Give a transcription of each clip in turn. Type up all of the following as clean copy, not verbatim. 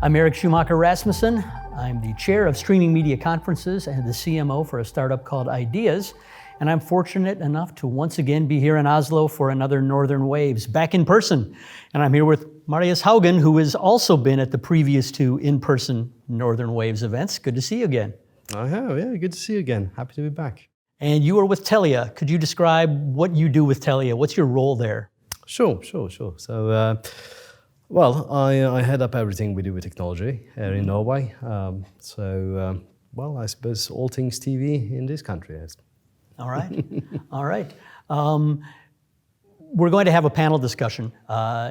I'm Erik Schumacher Rasmussen. I'm the chair of Streaming Media Conferences and the CMO for a startup called Ideas. And I'm fortunate enough to once again be here in Oslo for another Northern Waves, back in person. And I'm here with Marius Haugen, who has also been at the previous two in-person Northern Waves events. Good to see you again. I have, yeah, good to see you again. Happy to be back. And you are with Telia. Could you describe what you do with Telia? What's your role there? Sure. So, I head up everything we do with technology here in Norway. I suppose all things TV in this country. Yes. All right. We're going to have a panel discussion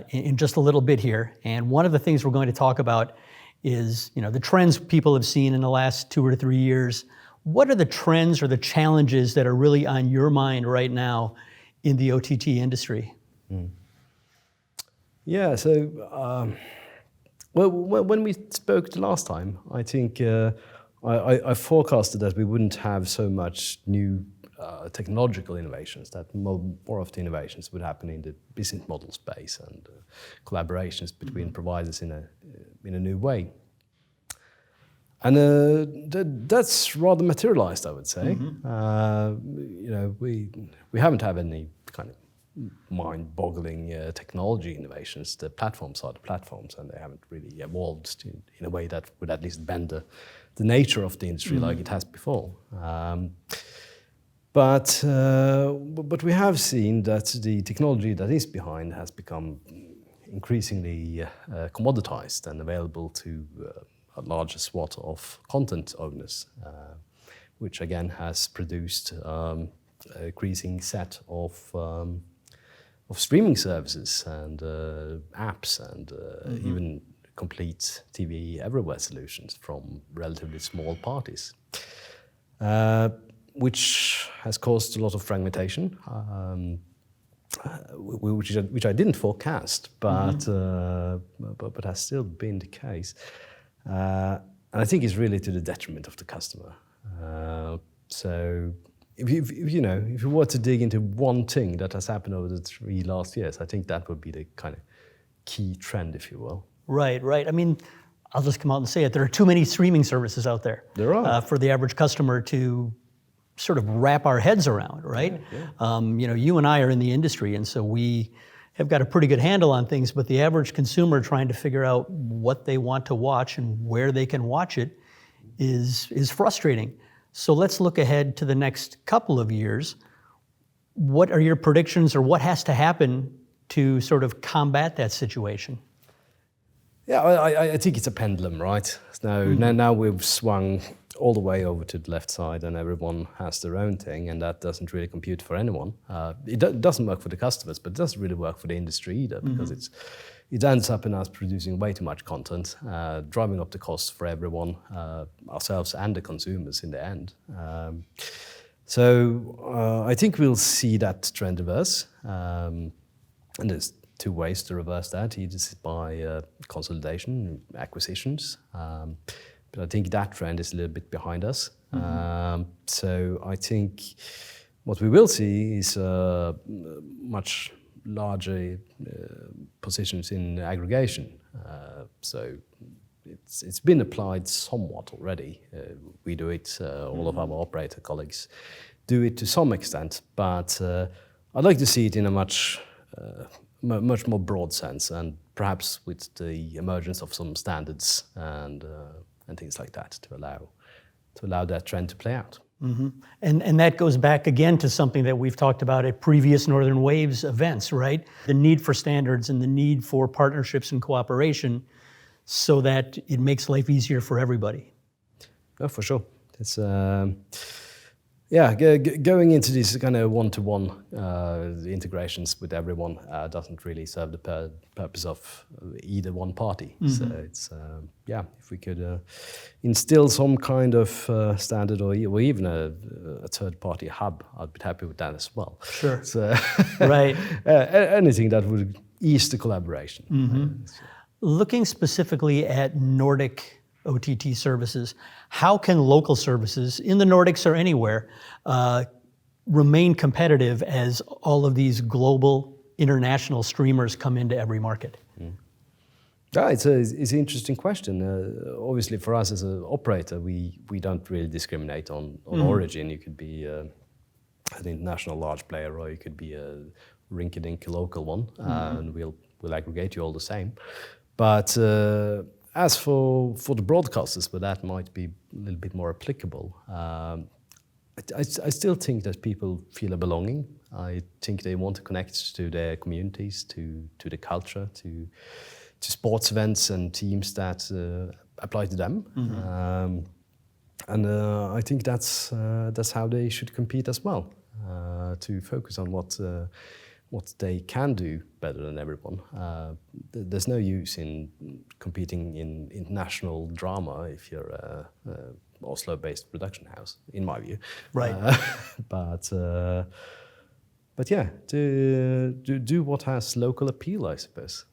in just a little bit here. And one of the things we're going to talk about is, the trends people have seen in the last 2 or 3 years. What are the trends or the challenges that are really on your mind right now in the OTT industry? Yeah, so, when we spoke the last time, I think I forecasted that we wouldn't have so much new technological innovations, that more of the innovations would happen in the business model space and collaborations between providers in a new way. And that's rather materialized, I would say. We haven't had any kind of mind-boggling technology innovations. The platforms are the platforms, and they haven't really evolved in a way that would at least bend the nature of the industry like it has before. But we have seen that the technology that is behind has become increasingly commoditized and available to a larger swath of content owners, which again has produced an increasing set of streaming services and apps and even complete TV everywhere solutions from relatively small parties, which has caused a lot of fragmentation, which I didn't forecast, but has still been the case. And I think it's really to the detriment of the customer. So if you were to dig into one thing that has happened over the 3 last years, I think that would be the kind of key trend, if you will. Right. I mean, I'll just come out and say it. There are too many streaming services out there. There are. For the average customer to sort of wrap our heads around, right? Yeah. You and I are in the industry, and so we have got a pretty good handle on things, but the average consumer trying to figure out what they want to watch and where they can watch it is frustrating. So let's look ahead to the next couple of years. What are your predictions, or what has to happen to sort of combat that situation? Yeah, I think it's a pendulum, right? Now we've swung all the way over to the left side, and everyone has their own thing, and that doesn't really compute for anyone. It doesn't work for the customers, but it doesn't really work for the industry either, because it ends up in us producing way too much content, driving up the costs for everyone, ourselves and the consumers in the end. So I think we'll see that trend reverse, and there's 2 ways to reverse that. Either by consolidation, acquisitions, but I think that trend is a little bit behind us. So I think what we will see is much larger positions in aggregation. So it's been applied somewhat already. We do it, all of our operator colleagues do it to some extent, but I'd like to see it in a much more broad sense, and perhaps with the emergence of some standards and things like that to allow that trend to play out. And that goes back again to something that we've talked about at previous Northern Waves events, right? The need for standards and the need for partnerships and cooperation so that it makes life easier for everybody. Oh, for sure. It's going into these kind of one-to-one integrations with everyone doesn't really serve the purpose of either one party. So it's if we could instill some kind of standard or even a third-party hub, I'd be happy with that as well. Sure. So right. Anything that would ease the collaboration. Looking specifically at Nordic OTT services, how can local services in the Nordics or anywhere remain competitive as all of these global international streamers come into every market? Yeah, it's an interesting question. Obviously, for us as an operator, we don't really discriminate on origin. You could be an international large player, or you could be a rinky-dink local one, and we'll aggregate you all the same. But as for the broadcasters, where that might be a little bit more applicable, I still think that people feel a belonging. I think they want to connect to their communities, to the culture, to sports events and teams that apply to them. And I think that's how they should compete as well, to focus on what they can do better than everyone. There's no use in competing in international drama if you're a Oslo-based production house, in my view. Right. But yeah, do what has local appeal, I suppose.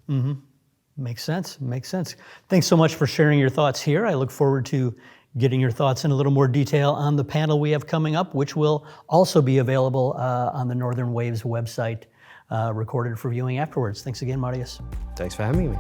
Makes sense. Makes sense. Thanks so much for sharing your thoughts here. I look forward to getting your thoughts in a little more detail on the panel we have coming up, which will also be available on the Northern Waves website, recorded for viewing afterwards. Thanks again, Marius. Thanks for having me.